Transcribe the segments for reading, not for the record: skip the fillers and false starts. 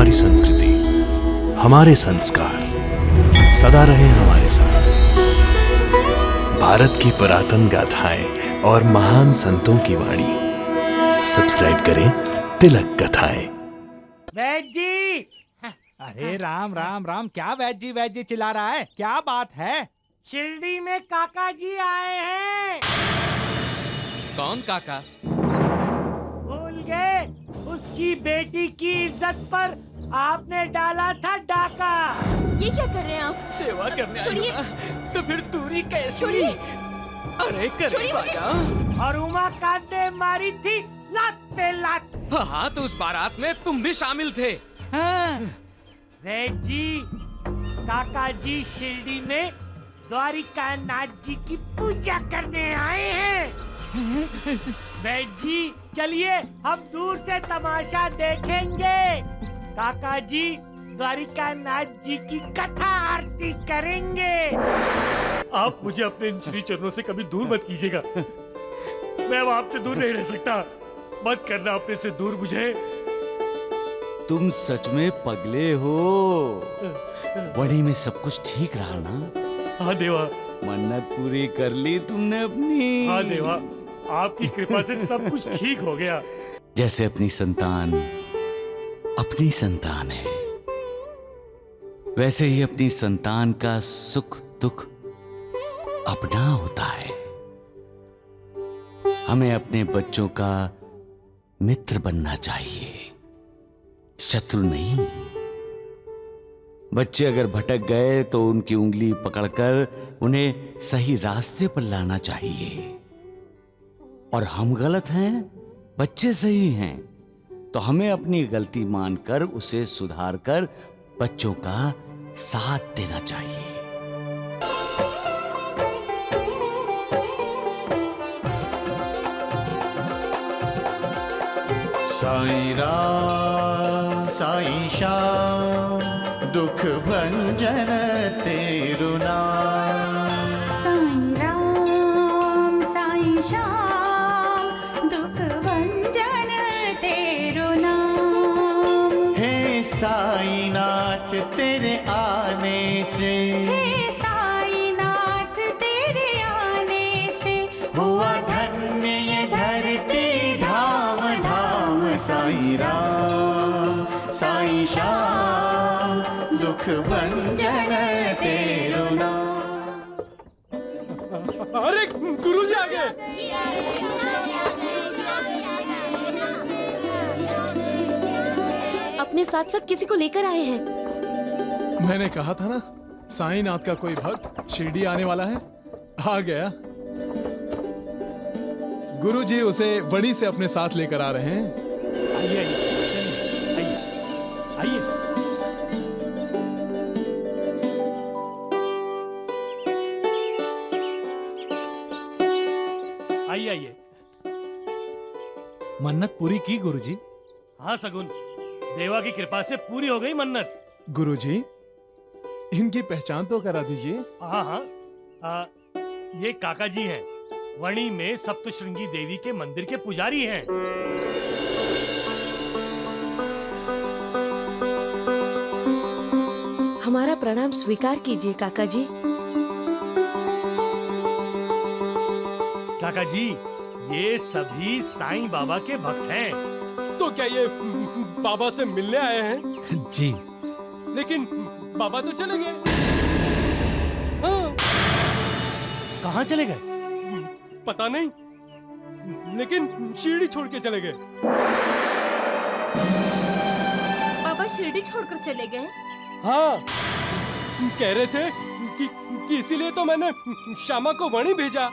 हमारी संस्कृति, हमारे संस्कार सदा रहे हमारे साथ। भारत की पुरातन गाथाएं और महान संतों की वाणी। सब्सक्राइब करें तिलक कथाएं। वैद जी! अरे राम राम राम, क्या वैद जी चिल्ला रहा है? क्या बात है? शिरडी में काका जी आए हैं। कौन काका? भूल गए? उसकी बेटी की इज्जत पर आपने डाला था डाका। ये क्या कर रहे हैं आप? सेवा करने आई छोड़िए। हो ना? तो फिर दूरी कैसी? छोड़िए। अरे छोड़िए करीब आ मुझे। जाओ। और उमाकांत ने मारी थी लात पे लात। हाँ तो उस बारात में तुम भी शामिल थे। हाँ। वैद जी, काका जी शिरडी में द्वारिका नाथ जी की पूजा करने आए हैं। वैद जी चलिए हम दूर से तमाशा देखेंगे। काका जी द्वारिका नाथ जी की कथा आरती करेंगे। आप मुझे अपने इन श्री चरणों से कभी दूर मत कीजिएगा। मैं अब आपसे दूर नहीं रह सकता। मत करना अपने से दूर मुझे। तुम सच में पगले हो। बड़ी में सब कुछ ठीक रहा ना? हाँ देवा। मन्नत पूरी कर ली तुमने अपनी? हाँ देवा, आपकी कृपा से सब कुछ ठीक हो गया। जैसे अपनी संतान है, वैसे ही अपनी संतान का सुख दुख अपना होता है। हमें अपने बच्चों का मित्र बनना चाहिए, शत्रु नहीं। बच्चे अगर भटक गए तो उनकी उंगली पकड़कर उन्हें सही रास्ते पर लाना चाहिए। और हम गलत हैं, बच्चे सही हैं, तो हमें अपनी गलती मानकर उसे सुधारकर बच्चों का साथ देना चाहिए। साईं राम साईं श्याम, दुख भंजन तेरु नाम। साईं राम साईं श्याम, दुख भंजन तेरो नाम। हे साईं नाथ तेरे आने से, हे साईं नाथ तेरे आने से, हुआ धन्य ये धरती धाम धाम। साईं राम साईं श्याम, दुख भंजन तेरु नाम। अरे गुरुजी आ गए। अपने साथ साथ किसी को लेकर आए हैं। मैंने कहा था ना, साईंनाथ का कोई भक्त शिरडी आने वाला है। आ गया। गुरुजी उसे वड़ी से अपने साथ लेकर आ रहे हैं। आइए आइए आइए। आइए आइए। मन्नत पूरी की गुरुजी? हाँ सगुन, देवा की कृपा से पूरी हो गई मन्नत। गुरुजी, इनकी पहचान तो करा दीजिए। हाँ हाँ, ये काका जी हैं। वणी में सप्तशृंगी देवी के मंदिर के पुजारी हैं। हमारा प्रणाम स्वीकार कीजिए काका जी। काका जी, ये सभी साईं बाबा के भक्त हैं। तो क्या ये बाबा से मिलने आए हैं? जी। लेकिन बाबा तो चले गए। हाँ। कहाँ चले गए? पता नहीं, लेकिन शिरडी छोड़ के चले गए। बाबा शिरडी छोड़कर चले गए? हाँ, कह रहे थे कि इसीलिए तो मैंने श्यामा को वणी भेजा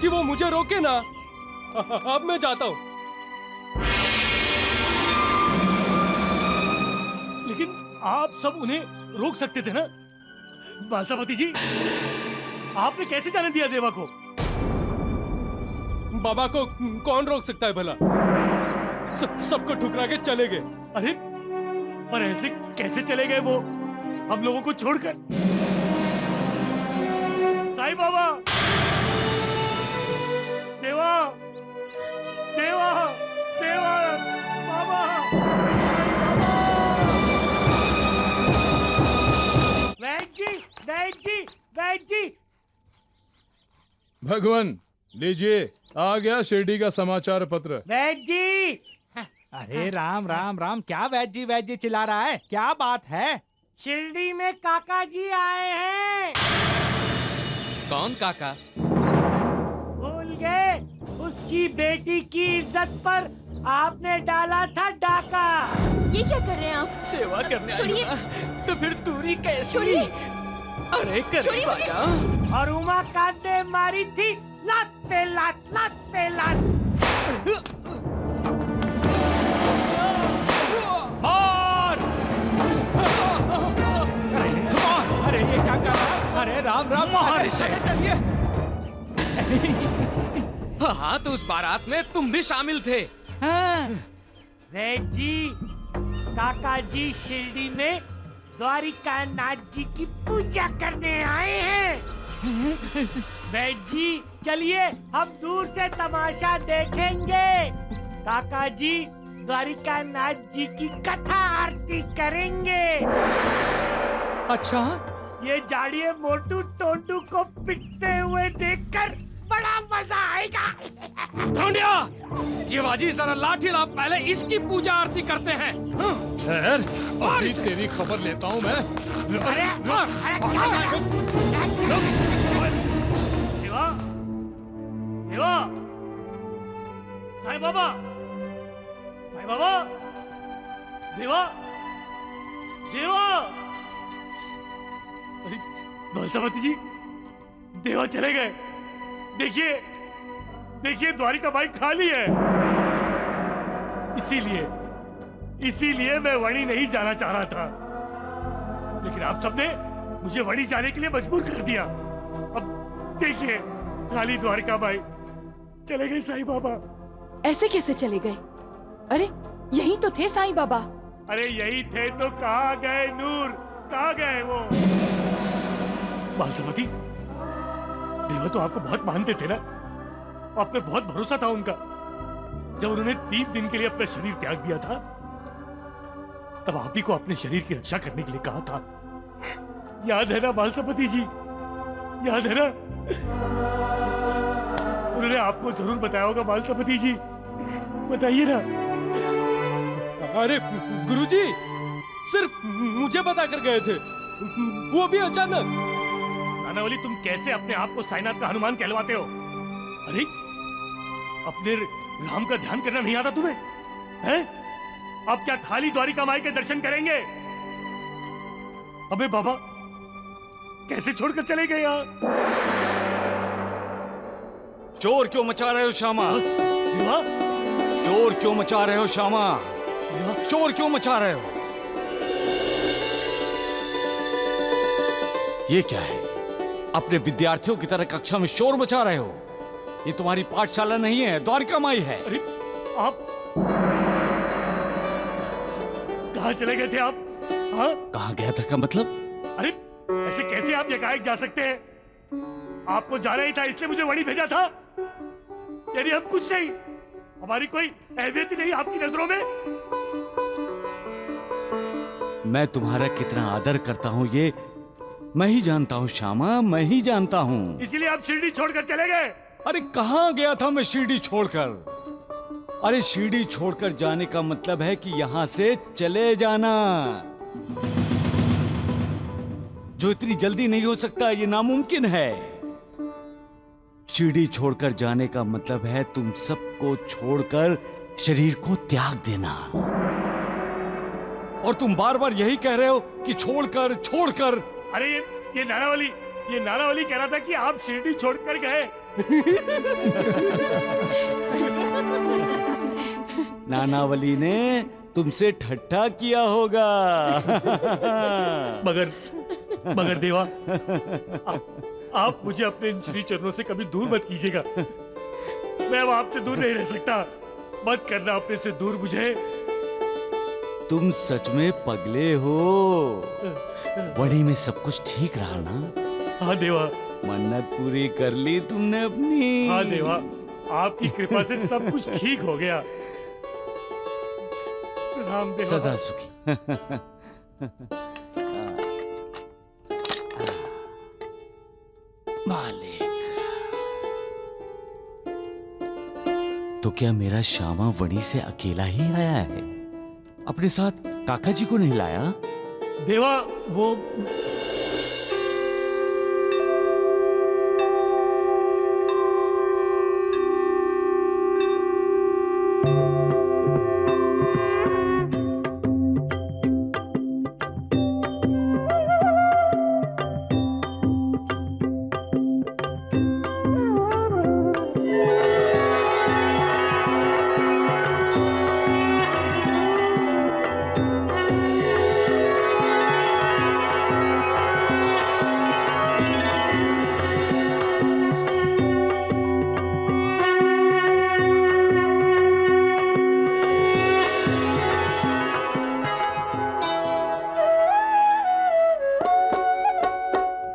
कि वो मुझे रोके ना। अब मैं जाता हूँ। लेकिन आप सब उन्हें रोक सकते थे ना। बालसापति जी, आपने कैसे जाने दिया देवा को? बाबा को कौन रोक सकता है भला? सबको ठुकरा के चले गए। अरे पर ऐसे कैसे चले गए वो हम लोगों को छोड़कर? साईं बाबा, देवा देवा देवा बाबा, साईं बाबा। भगवान लीजिए, आ गया शिरडी का समाचार पत्र। वैद्य जी, अरे राम राम राम, क्या वैद्य जी चिल्ला रहा है? क्या बात है? शिरडी में काका जी आए हैं। कौन काका? भूल गए? उसकी बेटी की इज्जत पर आपने डाला था डाका। ये क्या कर रहे हैं आप? सेवा करने आई छोड़िए। हो ना, तो फिर दूरी कैसे? छोड़िए। अरे छोड़िए करीब आ मुझे। जा। और उमाकांत ने मारी थी लात पे लात, लात पे लात। और अरे ये क्या कर रहा है? अरे राम राम, मार इसे। चलिए। हाँ, तो उस बारात में तुम भी शामिल थे। हाँ। वैद्य जी, काका जी शिरडी में द्वारिका नाथ जी की पूजा करने आए हैं। वैद्य जी, चलिए हम दूर से तमाशा देखेंगे। काका जी द्वारिका नाथ जी की कथा आरती करेंगे। अच्छा, ये जाड़िए मोटू टोटू को पिटते हुए देखकर बड़ा मजा आएगा। धोंडिया, जीवाजी जरा लाठी ला, पहले इसकी पूजा आरती करते हैं। ठहर, अभी तेरी खबर लेता हूँ मैं। अरे, देवा, देवा, साईं बाबा, साईं बाबा, देवा, देवा। अरे, बालसावती जी, देवा चले गए। देखिए, देखिए द्वारिका बाई खाली है। इसीलिए मैं वणी नहीं जाना चाह रहा था, लेकिन आप सबने मुझे वणी जाने के लिए मजबूर कर दिया। अब देखिए, खाली द्वारिका बाई चले गए। साईं बाबा ऐसे कैसे चले गए? अरे यही तो थे साईं बाबा। अरे यही थे तो कहाँ गए नूर, कहाँ गए वो? बालसमती, देवा तो आपको बहुत मानते थे ना, आप पे बहुत भरोसा था उनका। जब उन्होंने 3 दिन के लिए अपना शरीर त्याग दिया था, तब आप ही को अपने शरीर की रक्षा करने के लिए कहा था। याद है ना बालसमती जी, याद है ना? उन्होंने आपको जरूर बताया होगा बालसमती जी, बताइए ना। अरे गुरुजी, सिर्फ मुझे बता कर गए थे, वो भी अचानक। नानावली, तुम कैसे अपने आप को साईनाथ का हनुमान कहलवाते हो? अरे, अपने राम का ध्यान करना नहीं आता तुम्हें? हैं? अब क्या खाली द्वारिका माई के दर्शन करेंगे? अबे बाबा, कैसे छोड़कर चले गए यहाँ? चोर क्यों मचा रहे हो श्यामा? देवा, चोर क्यों मचा रहे हो श्यामा? देवा, चोर क्यों मचा रहे हो? ये क्या है? अपने विद्यार्थियों की तरह कक्षा में शोर मचा रहे हो। ये तुम्हारी पाठशाला नहीं है, द्वारिका माई है। अरे आप कहाँ चले गए थे आप? हाँ? कहाँ गया था का मतलब? अरे ऐसे कैसे आप एकाएक जा सकते हैं? आपको जाना ही था, इसलिए मुझे वणी भेजा था। यानी हम कुछ नहीं, हमारी कोई अहमियत ही नहीं आपकी नजरों में? मैं तुम्हारा कितना आदर करता हूँ ये मैं ही जानता हूँ श्यामा, मैं ही जानता हूँ। इसीलिए आप शिरडी छोड़कर चले गए? अरे कहाँ गया था मैं शिरडी छोड़कर? अरे शिरडी छोड़कर जाने का मतलब है कि यहाँ से चले जाना, जो इतनी जल्दी नहीं हो सकता, ये नामुमकिन है। शिरडी छोड़कर जाने का मतलब है तुम सबको छोड़कर शरीर को त्याग देना। और तुम बार बार यही कह रहे हो कि छोड़कर छोड़कर। अरे ये नानावली कह रहा था कि आप शिरडी छोड़कर गए। नानावली ने तुमसे ठट्ठा किया होगा। मगर देवा, आप मुझे अपने इन श्री चरणों से कभी दूर मत कीजिएगा। मैं अब आपसे दूर नहीं रह सकता। मत करना अपने से दूर मुझे। तुम सच में पगले हो। वणी में सब कुछ ठीक रहा ना? हाँ देवा। मन्नत पूरी कर ली तुमने अपनी? हाँ देवा, आपकी कृपा से सब कुछ ठीक हो गया। प्रणाम देवा। सदा सुखी। मालिक, तो क्या मेरा श्यामा वणी से अकेला ही आया है? अपने साथ काका जी को नहीं लाया? देवा वो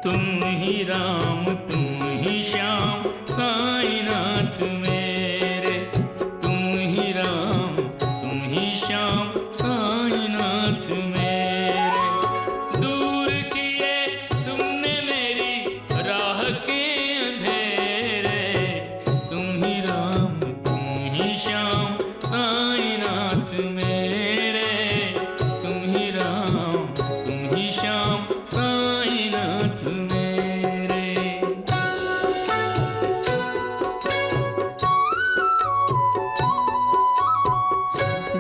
तुम ही राम तुम ही श्याम साईनाथ मेरे, तुम ही राम तुम ही श्याम साईनाथ मेरे। दूर किए तुमने मेरी राह के अंधेरे, तुम ही राम तुम ही श्याम साईनाथ मेरे, तुम ही राम तुम ही श्याम साईनाथ मेरे।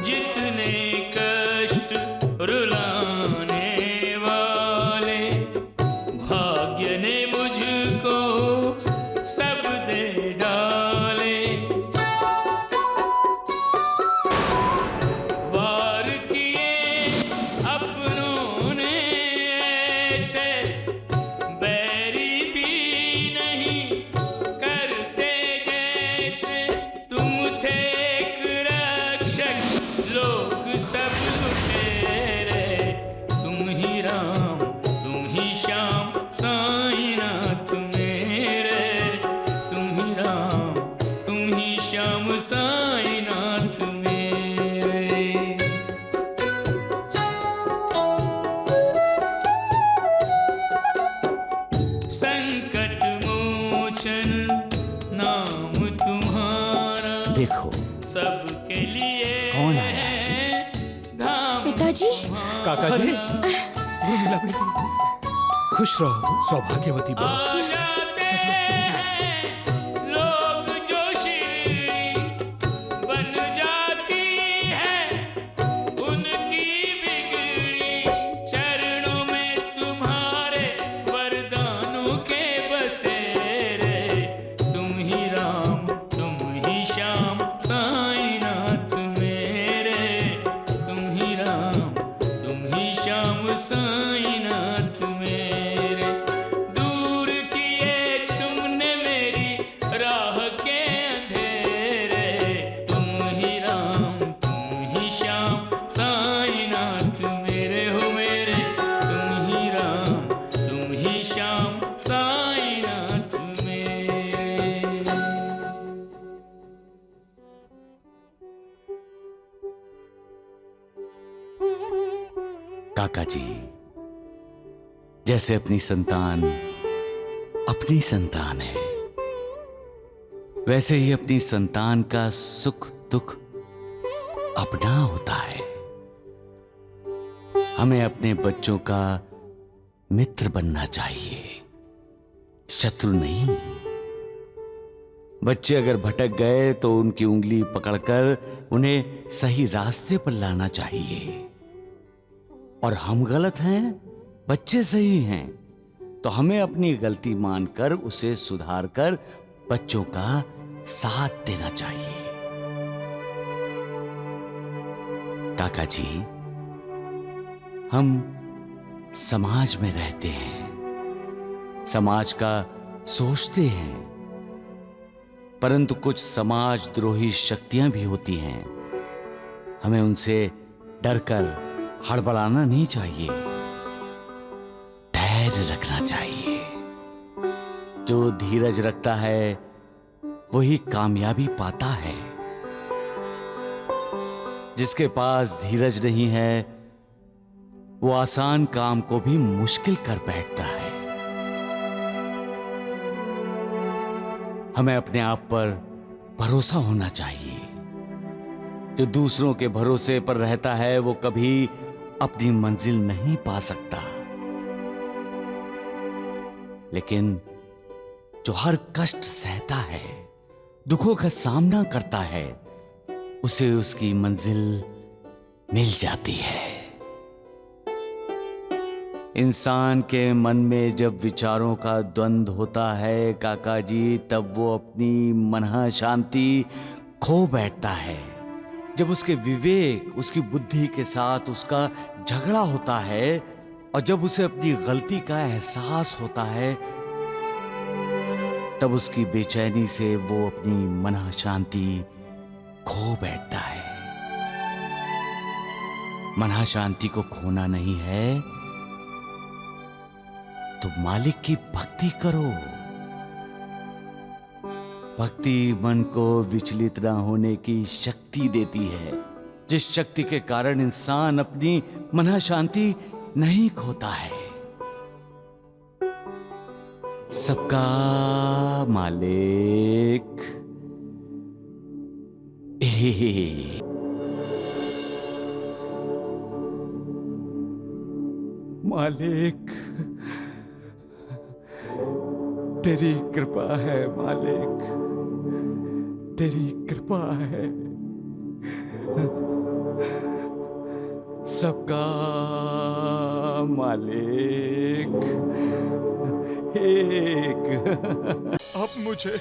जितने कष्ट रुलाने वाले भाग्य ने मुझको सब दे डाले। वार किए अपनों ने ऐसे, बैरी भी नहीं करते जैसे। तुम थे एक रक्षक लोग सब लुटेरे, तुम ही राम तुम ही श्याम साईनाथ मेरे, तुम ही राम तुम ही श्याम साईनाथ मेरे। संकट मोचन नाम तुम्हारा, देखो सबके लिए कौन आया धाम पिताजी काका जी, उर्मिला बेटी, खुश रहो, सौभाग्यवती आ बनो। जाते हैं लोग जो शिरडी बन जाती है उनकी बिगड़ी। चरणों में तुम्हारे वरदानों के बसेरे, तुम ही राम तुम ही श्याम साईनाथ मेरे, तुम ही राम तुम ही श्याम साईनाथ मेरे। दूर किए तुमने मेरी राह के अंधेरे, तुम ही राम तुम ही श्याम साईनाथ मेरे हो मेरे, तुम ही राम तुम ही श्याम साईनाथ मेरे। काका जी, जैसे अपनी संतान है, वैसे ही अपनी संतान का सुख दुख अपना होता है। हमें अपने बच्चों का मित्र बनना चाहिए, शत्रु नहीं। बच्चे अगर भटक गए तो उनकी उंगली पकड़कर उन्हें सही रास्ते पर लाना चाहिए। और हम गलत हैं, बच्चे सही हैं, तो हमें अपनी गलती मानकर उसे सुधारकर बच्चों का साथ देना चाहिए। काका जी, हम समाज में रहते हैं, समाज का सोचते हैं, परंतु कुछ समाज द्रोही शक्तियां भी होती हैं। हमें उनसे डरकर हड़बड़ाना नहीं चाहिए, धैर्य रखना चाहिए। जो धीरज रखता है वही कामयाबी पाता है। जिसके पास धीरज नहीं है वो आसान काम को भी मुश्किल कर बैठता है। हमें अपने आप पर भरोसा होना चाहिए। जो दूसरों के भरोसे पर रहता है वो कभी अपनी मंजिल नहीं पा सकता, लेकिन जो हर कष्ट सहता है, दुखों का सामना करता है, उसे उसकी मंजिल मिल जाती है। इंसान के मन में जब विचारों का द्वंद्व होता है काका जी, तब वो अपनी मनः शांति खो बैठता है। जब उसके विवेक, उसकी बुद्धि के साथ उसका झगड़ा होता है और जब उसे अपनी गलती का एहसास होता है, तब उसकी बेचैनी से वो अपनी मनः शांति खो बैठता है। मनः शांति को खोना नहीं है तो मालिक की भक्ति करो। भक्ति मन को विचलित न होने की शक्ति देती है, जिस शक्ति के कारण इंसान अपनी मनः शांति नहीं खोता है। सबका मालिक मालिक, तेरी कृपा है मालिक, तेरी कृपा है। सबका मालिक एक। अब मुझे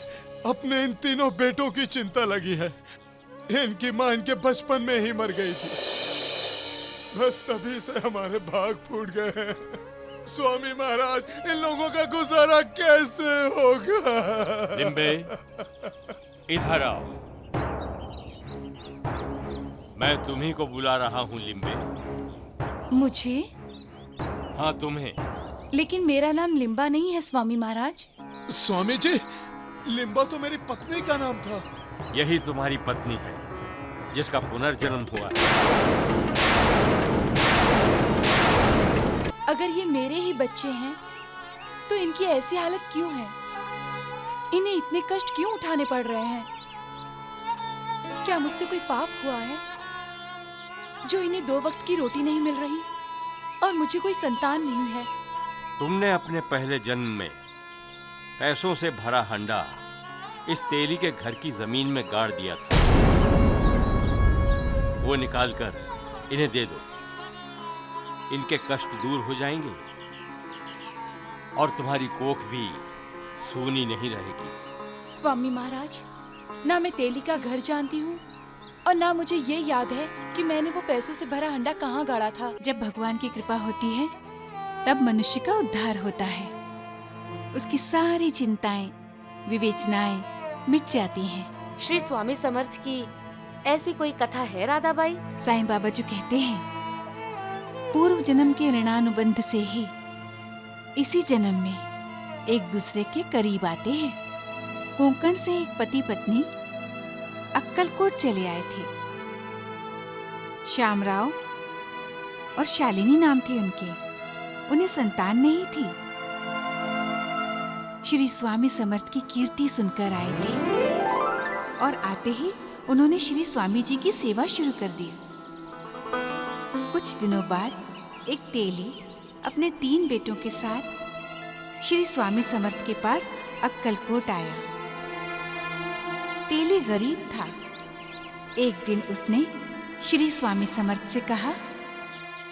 अपने इन तीनों बेटों की चिंता लगी है। इनकी मां इनके बचपन में ही मर गई थी, बस तभी से हमारे भाग फूट गए हैं। स्वामी महाराज, इन लोगों का गुजारा कैसे होगा? लिम्बे, इधर आओ। मैं तुम्ही को बुला रहा हूँ लिम्बे। मुझे? हाँ, तुम्हें। लेकिन मेरा नाम लिम्बा नहीं है स्वामी महाराज। स्वामी जी, लिम्बा तो मेरी पत्नी का नाम था। यही तुम्हारी पत्नी है जिसका पुनर्जन्म हुआ है। अगर ये मेरे ही बच्चे हैं तो इनकी ऐसी हालत क्यों है? इन्हें इतने कष्ट क्यों उठाने पड़ रहे हैं? क्या मुझसे कोई पाप हुआ है जो इन्हें 2 वक्त की रोटी नहीं मिल रही और मुझे कोई संतान नहीं है? तुमने अपने पहले जन्म में पैसों से भरा हंडा इस तेली के घर की जमीन में गाड़ दिया था। वो निकालकर इन्हें दे दो, इनके कष्ट दूर हो जाएंगे और तुम्हारी कोख भी सूनी नहीं रहेगी। स्वामी महाराज, ना मैं तेली का घर जानती हूँ और ना मुझे ये याद है कि मैंने वो पैसों से भरा हंडा कहाँ गाड़ा था। जब भगवान की कृपा होती है तब मनुष्य का उद्धार होता है। उसकी सारी चिंताएं, विवेचनाएं मिट जाती हैं। श्री स्वामी समर्थ की ऐसी कोई कथा है राधाबाई? साईं बाबा जो कहते हैं, पूर्व जन्म के ऋणानुबंध से ही इसी जन्म में एक दूसरे के करीब आते हैं। कोंकण से एक पति पत्नी अक्कलकोट चले आए थे। श्यामराव और शालिनी नाम थे उनके। उन्हें संतान नहीं थी। श्री स्वामी समर्थ की कीर्ति सुनकर आए थे और आते ही उन्होंने श्री स्वामी जी की सेवा शुरू कर दी। कुछ दिनों बाद एक तेली अपने 3 बेटों के साथ श्री स्वामी समर्थ के पास अक्कलकोट आया। तेली गरीब था। एक दिन उसने श्री स्वामी समर्थ से कहा,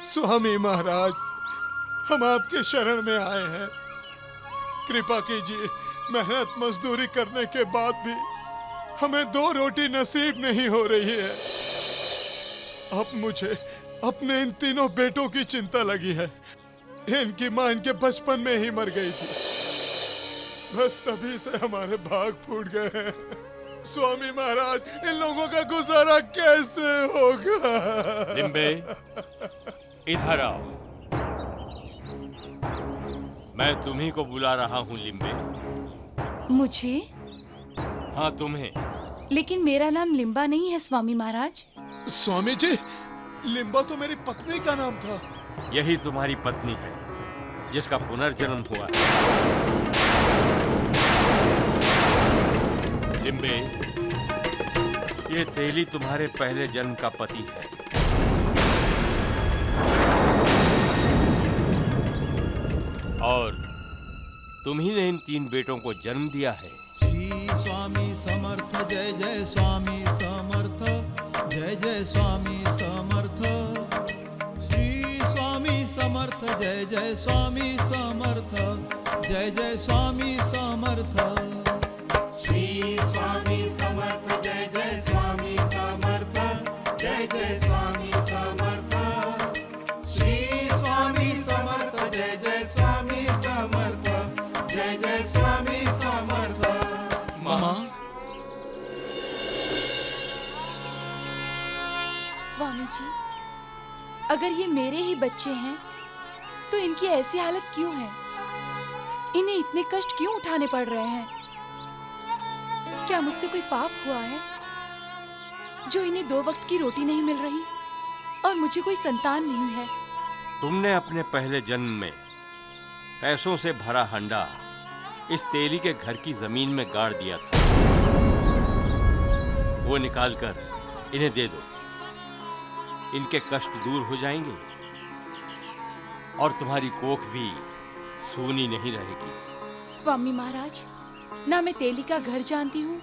स्वामी महाराज, हम आपके शरण में आए हैं। कृपा कीजिए, मेहनत मजदूरी करने के बाद भी हमें 2 रोटी नसीब नहीं हो रही है। अब मुझे अपने इन तीनों बेटों की चिंता लगी है। इनकी मां इनके बचपन में ही मर गई थी, बस तभी से हमारे भाग फूट गए हैं। स्वामी महाराज, इन लोगों का गुजारा कैसे होगा? लिम्बे, इधर आओ। मैं तुम्ही को बुला रहा हूँ लिम्बे। मुझे? हाँ, तुम्हें। लेकिन मेरा नाम लिम्बा नहीं है स्वामी महाराज। स्वामी जी, लिम्बा तो मेरी पत्नी का नाम था। यही तुम्हारी पत्नी है जिसका पुनर्जन्म हुआ है। लिम्बे, ये तेली तुम्हारे पहले जन्म का पति है। और तुम ही ने इन 3 बेटों को जन्म दिया है। श्री स्वामी समर्थ जय जय स्वामी समर्थ जय जय स्वामी समर्थ। श्री स्वामी समर्थ जय जय स्वामी समर्थ जय जय स्वामी समर्थ। श्री स्वामी समर्थ जय जय स्वामी समर्थ जय जय स्वामी समर्थ। श्री स्वामी समर्थ जय जय स्वामी समर्थ जय जय स्वामी समर्थ। मामा, स्वामी जी, अगर ये मेरे ही बच्चे हैं तो इनकी ऐसी हालत क्यों है? इन्हें इतने कष्ट क्यों उठाने पड़ रहे हैं? क्या मुझसे कोई पाप हुआ है जो इन्हें 2 वक्त की रोटी नहीं मिल रही और मुझे कोई संतान नहीं है? तुमने अपने पहले जन्म में पैसों से भरा हंडा इस तेली के घर की जमीन में गाड़ दिया था। वो निकालकर इन्हें दे दो। इनके कष्ट दूर हो जाएंगे और तुम्हारी कोख भी सूनी नहीं रहेगी। स्वामी महाराज, ना मैं तेली का घर जानती हूँ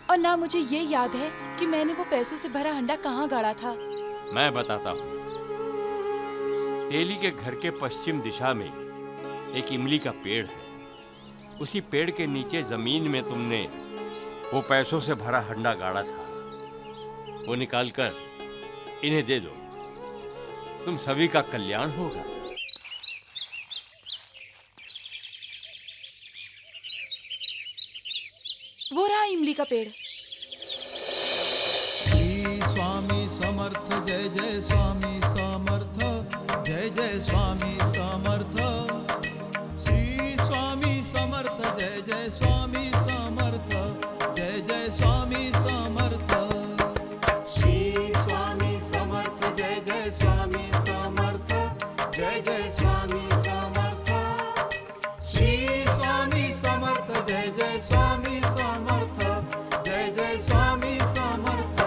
और ना मुझे ये याद है कि मैंने वो पैसों से भरा हंडा कहाँ गाड़ा था। मैं बताता हूँ। तेली के घर के पश्चिम दिशा में एक इमली का पेड़ है। उसी पेड़ के नीचे जमीन में तुमने वो पैसों से भरा हंडा गाड़ा था। वो निकालकर इन्हें दे दो। तुम सभी का कल्याण होगा। वो रहा इमली का पेड़। श्री स्वामी समर्थ जय जय स्वामी समर्थ जय जय स्वामी समर्थ। श्री स्वामी समर्थ जय जय स्वामी समर्थ जय जय स्वामी समर्थ। श्री स्वामी समर्थ जय जय स्वामी समर्थ जय जय स्वामी समर्थ। श्री स्वामी समर्थ जय जय स्वामी समर्थ जय जय स्वामी समर्थ।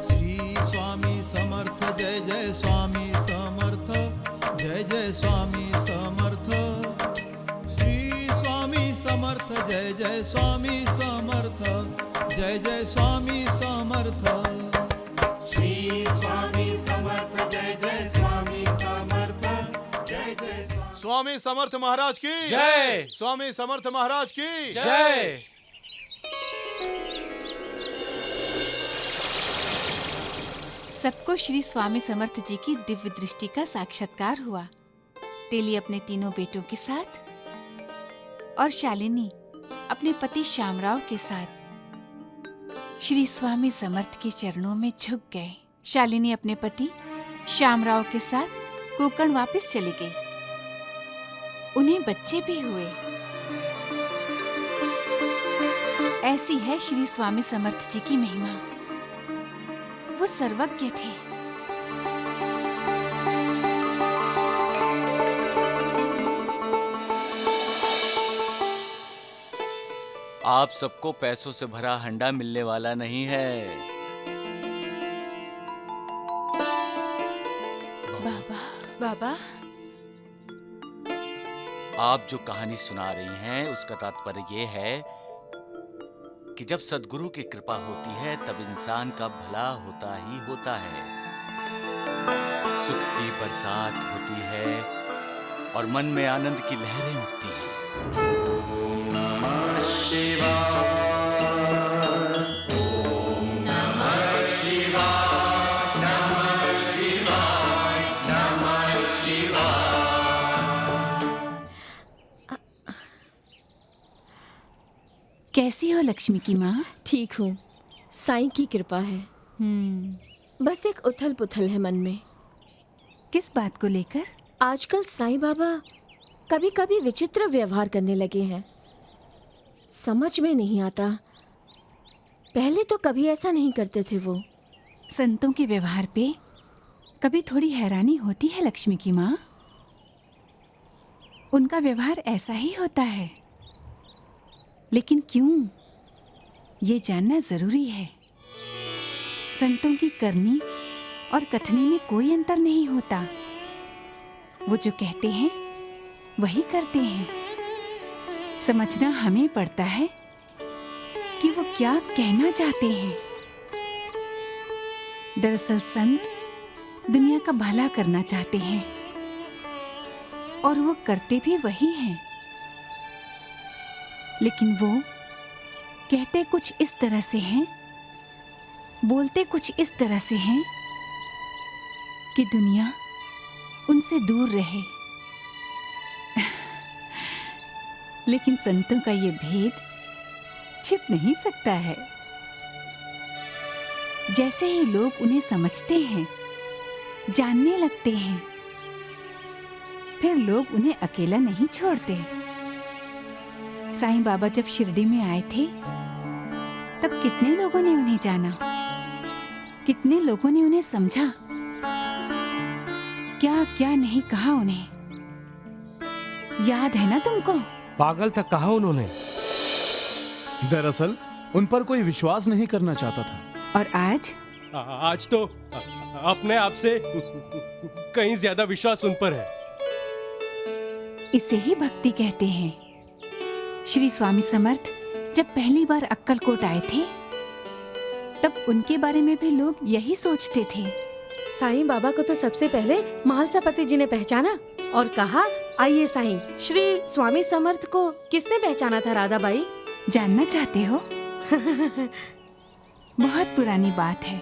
श्री स्वामी समर्थ जय जय स्वामी समर्थ जय जय स्वामी समर्थ। श्री स्वामी समर्थ जय जय स्वामी समर्थ जय जय स्वामी समर्थ। श्री स्वामी समर्थ जय जय स्वामी समर्थ जय जय स्वामी। स्वामी समर्थ महाराज की जय। स्वामी समर्थ महाराज की जय। सबको श्री स्वामी समर्थ जी की दिव्य दृष्टि का साक्षात्कार हुआ। तेली अपने तीनों बेटों के साथ और शालिनी अपने पति श्यामराव के साथ श्री स्वामी समर्थ के चरणों में झुक गए। शालिनी अपने पति श्यामराव के साथ कोकण वापस चली गई। उन्हें बच्चे भी हुए। ऐसी है श्री स्वामी समर्थ जी की महिमा। वो सर्वज्ञ थे। आप सबको पैसों से भरा हंडा मिलने वाला नहीं है। बाबा, आप जो कहानी सुना रही हैं उसका तात्पर्य ये है कि जब सद्गुरु की कृपा होती है तब इंसान का भला होता ही होता है। सुख की बरसात होती है और मन में आनंद की लहरें उठती हैं। ओम नमः शिवाय। ओम नमः शिवाय। नमः शिवाय। नमः शिवाय। कैसी हो लक्ष्मी की माँ? ठीक हूँ, साईं की कृपा है। बस एक उथल पुथल है मन में। किस बात को लेकर? आजकल साईं बाबा कभी कभी विचित्र व्यवहार करने लगे हैं। समझ में नहीं आता। पहले तो कभी ऐसा नहीं करते थे वो। संतों के व्यवहार पे कभी थोड़ी हैरानी होती है लक्ष्मी की माँ। उनका व्यवहार ऐसा ही होता है। लेकिन क्यों, ये जानना जरूरी है। संतों की करनी और कथनी में कोई अंतर नहीं होता। वो जो कहते हैं वही करते हैं। समझना हमें पड़ता है कि वो क्या कहना चाहते हैं। दरअसल संत दुनिया का भला करना चाहते हैं और वो करते भी वही हैं। लेकिन वो कहते कुछ इस तरह से हैं, बोलते कुछ इस तरह से हैं कि दुनिया उनसे दूर रहे। लेकिन संतों का ये भेद छिप नहीं सकता है। जैसे ही लोग उन्हें समझते हैं, जानने लगते हैं, फिर लोग उन्हें अकेला नहीं छोड़ते। साईं बाबा जब शिरडी में आए थे तब कितने लोगों ने उन्हें जाना, कितने लोगों ने उन्हें समझा, क्या क्या नहीं कहा उन्हें। याद है ना तुमको? पागल तक कहा उन्होंने। दरअसल उन पर कोई विश्वास नहीं करना चाहता था। और आज तो अपने आप से कहीं ज्यादा विश्वास उन पर है। इसे ही भक्ति कहते हैं। श्री स्वामी समर्थ जब पहली बार अक्कलकोट आए थे तब उनके बारे में भी लोग यही सोचते थे। साईं बाबा को तो सबसे पहले महालसापति जी ने पहचाना और कहा, आइए साईं। श्री स्वामी समर्थ को किसने पहचाना था राधाबाई? जानना चाहते हो? बहुत पुरानी बात है।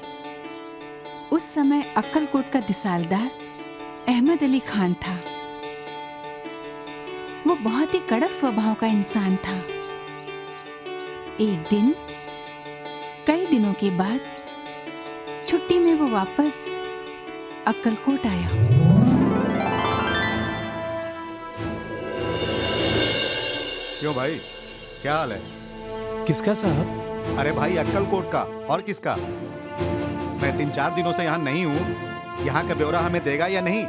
उस समय अक्कलकोट का दिसालदार अहमद अली खान था। वो बहुत ही कड़क स्वभाव का इंसान था। एक दिन कई दिनों के बाद छुट्टी में वो वापस अक्कलकोट आया। क्यों भाई, क्या हाल है? किसका साहब? अरे भाई अक्कलकोट का, और किसका? मैं 3-4 दिनों से यहाँ नहीं हूँ। यहाँ का ब्यौरा हमें देगा या नहीं?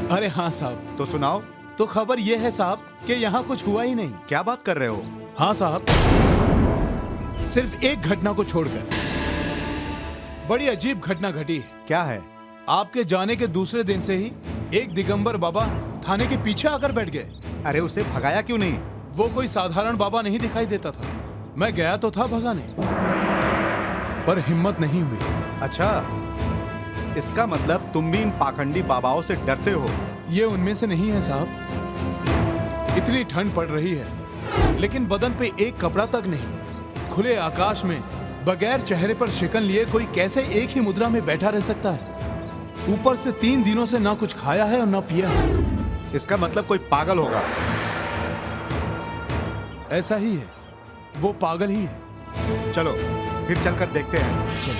अरे हाँ साहब। तो सुनाओ। तो खबर यह है साहब कि यहाँ कुछ हुआ ही नहीं। क्या बात कर रहे हो? हाँ साहब, सिर्फ एक घटना को छोड़कर बड़ी अजीब घटना घटी है। क्या है? आपके जाने के दूसरे दिन से ही एक दिगंबर बाबा थाने के पीछे आकर बैठ गए। अरे उसे भगाया क्यों नहीं? वो कोई साधारण बाबा नहीं दिखाई देता था। मैं गया तो था भगाने, पर हिम्मत नहीं हुई। अच्छा, इसका मतलब तुम भी इन पाखंडी बाबाओं से डरते हो? ये उनमें से नहीं है साहब। इतनी ठंड पड़ रही है लेकिन बदन पे एक कपड़ा तक नहीं। खुले आकाश में बगैर चेहरे पर शिकन लिए कोई कैसे एक ही मुद्रा में बैठा रह सकता है? ऊपर से 3 दिनों से ना कुछ खाया है और ना पिया है। इसका मतलब कोई पागल होगा। ऐसा ही है, वो पागल ही है। चलो फिर चलकर देखते हैं। चलो।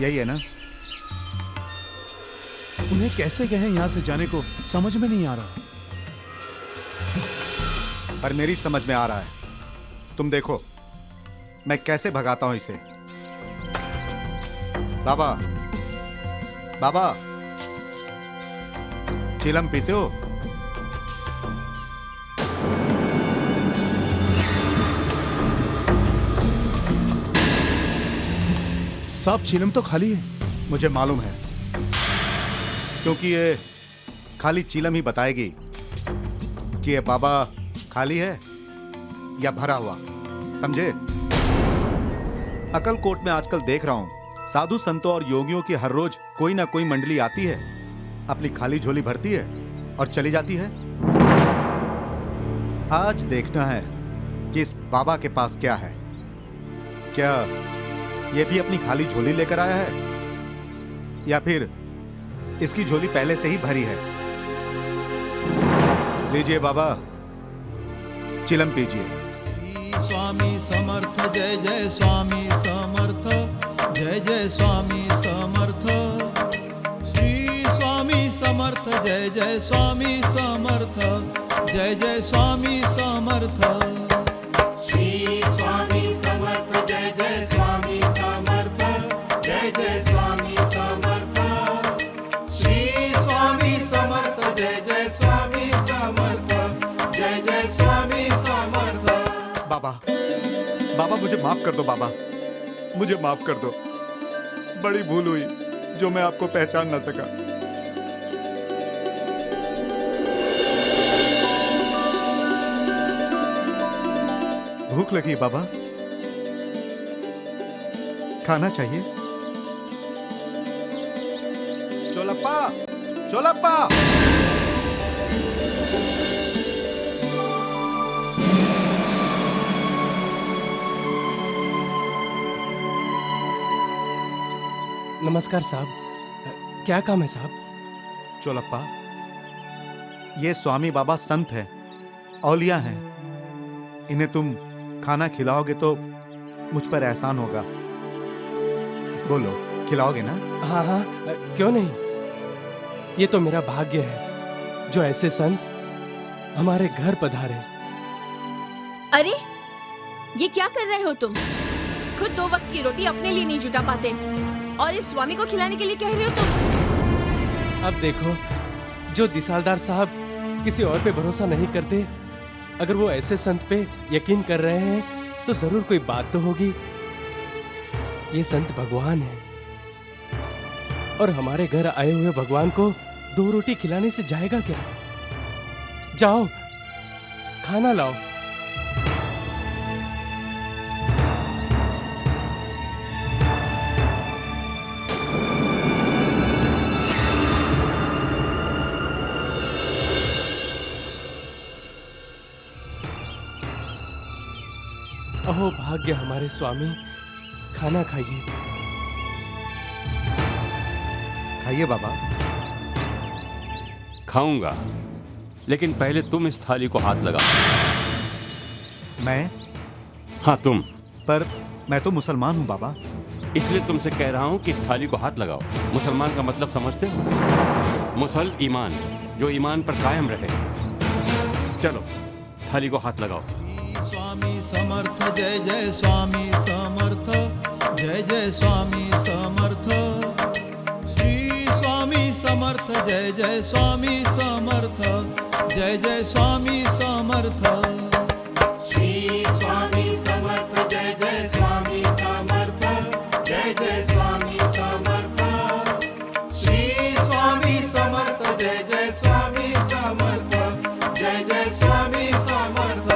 यही है ना? उन्हें कैसे कहें यहाँ से जाने को, समझ में नहीं आ रहा। पर मेरी समझ में आ रहा है। तुम देखो मैं कैसे भगाता हूं इसे। बाबा, बाबा, चिलम पीते हो? साहब चिलम तो खाली है। मुझे मालूम है, क्योंकि ये खाली चिलम ही बताएगी कि ये बाबा खाली है या भरा हुआ। समझे? अक्कलकोट में आजकल देख रहा हूं साधु संतों और योगियों की हर रोज कोई ना कोई मंडली आती है, अपनी खाली झोली भरती है और चली जाती है। आज देखना है कि इस बाबा के पास क्या है। क्या ये भी अपनी खाली झोली लेकर आया है या फिर इसकी झोली पहले से ही भरी है? लीजिए बाबा, चिलम पीजिए। स्वामी समर्थ जय जय स्वामी समर्थ, जय जय स्वामी समर्थ। श्री स्वामी समर्थ जय जय स्वामी समर्थ, जय जय स्वामी समर्थ। श्री स्वामी समर्थ जय जय स्वामी समर्थ, जय जय स्वामी समर्थ। श्री स्वामी समर्थ जय जय स्वामी समर्थ, जय जय स्वामी समर्थ। बाबा मुझे माफ कर दो बाबा, मुझे माफ कर दो। बड़ी भूल हुई जो मैं आपको पहचान न सका। भूख लगी बाबा, खाना चाहिए? चोलप्पा, चोलप्पा। नमस्कार साहब, क्या काम है साहब? चोलप्पा, ये स्वामी बाबा संत है, औलिया हैं। इन्हें तुम खाना खिलाओगे तो मुझ पर एहसान होगा। बोलो, खिलाओगे ना? हाँ हाँ, क्यों नहीं। ये तो मेरा भाग्य है जो ऐसे संत हमारे घर पधारे। अरे ये क्या कर रहे हो तुम? खुद 2 वक्त की रोटी अपने लिए नहीं जुटा पाते और इस स्वामी को खिलाने के लिए कह रहे हो तुम? अब देखो, जो दिसालदार साहब किसी और पे भरोसा नहीं करते, अगर वो ऐसे संत पे यकीन कर रहे हैं तो जरूर कोई बात तो होगी। ये संत भगवान है और हमारे घर आए हुए भगवान को 2 रोटी खिलाने से जाएगा क्या? जाओ खाना लाओ। अहो भाग्य हमारे स्वामी, खाना खाइए। खाइए बाबा। खाऊंगा, लेकिन पहले तुम इस थाली को हाथ लगाओ। मैं? हाँ तुम। पर मैं तो मुसलमान हूँ बाबा। इसलिए तुमसे कह रहा हूँ कि इस थाली को हाथ लगाओ। मुसलमान का मतलब समझते हो? मुसल ईमान, जो ईमान पर कायम रहे। चलो थाली को हाथ लगाओ। स्वामी समर्थ, जय जय स्वामी समर्थ, जय जय स्वामी समर्थ। श्री स्वामी समर्थ, जय जय स्वामी समर्थ, जय जय स्वामी समर्थ। श्री स्वामी समर्थ, जय जय स्वामी समर्थ, जय जय स्वामी समर्थ। श्री स्वामी समर्थ, जय जय स्वामी समर्थ, जय जय स्वामी समर्थ।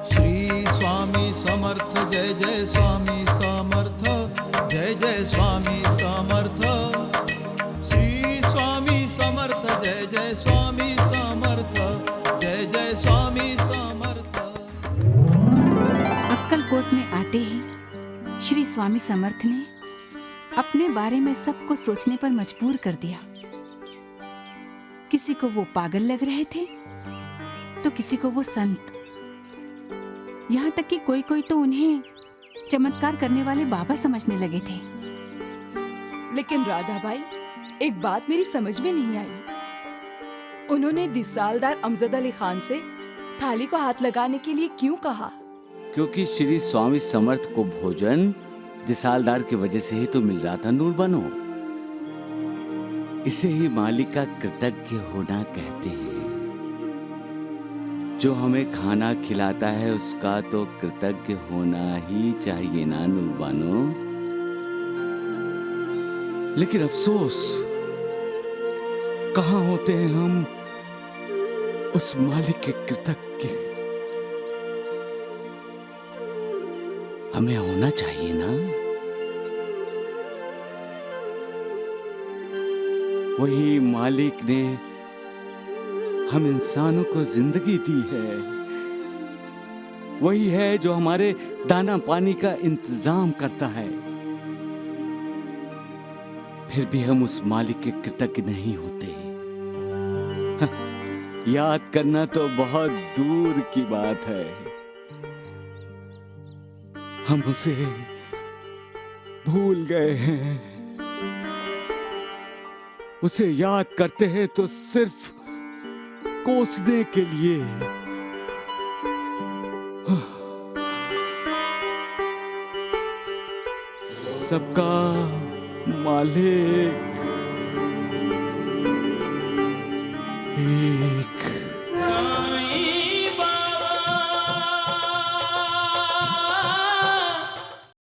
श्री स्वामी समर्थ, जय जय स्वामी समर्थ, जय जय स्वामी समर्थ। श्री स्वामी समर्थ, जय जय स्वामी समर्थ, जय जय स्वामी समर्थ। अक्कलकोट में आते ही श्री स्वामी समर्थ ने अपने बारे में सबको सोचने पर मजबूर कर दिया। किसी को वो पागल लग रहे थे तो किसी को वो संत, यहाँ तक कि कोई कोई तो उन्हें चमत्कार करने वाले बाबा समझने लगे थे। लेकिन राधाबाई, एक बात मेरी समझ में नहीं आई। उन्होंने दिसालदार अमजद अली खान से थाली को हाथ लगाने के लिए क्यों कहा? क्योंकि श्री स्वामी समर्थ को भोजन दिसालदार की वजह से ही तो मिल रहा था नूरबानो। इसे ही मालिक का कृतज्ञ होना कहते हैं। जो हमें खाना खिलाता है उसका तो कृतज्ञ होना ही चाहिए ना नूरबानो। लेकिन अफसोस, कहाँ होते हैं हम उस मालिक के कृतज्ञ? हमें होना चाहिए ना। वही मालिक ने हम इंसानों को जिंदगी दी है, वही है जो हमारे दाना पानी का इंतजाम करता है। फिर भी हम उस मालिक के कृतज्ञ नहीं होते। याद करना तो बहुत दूर की बात है। हम उसे भूल गए हैं। उसे याद करते हैं तो सिर्फ कोसने के लिए। सबका मालिक एक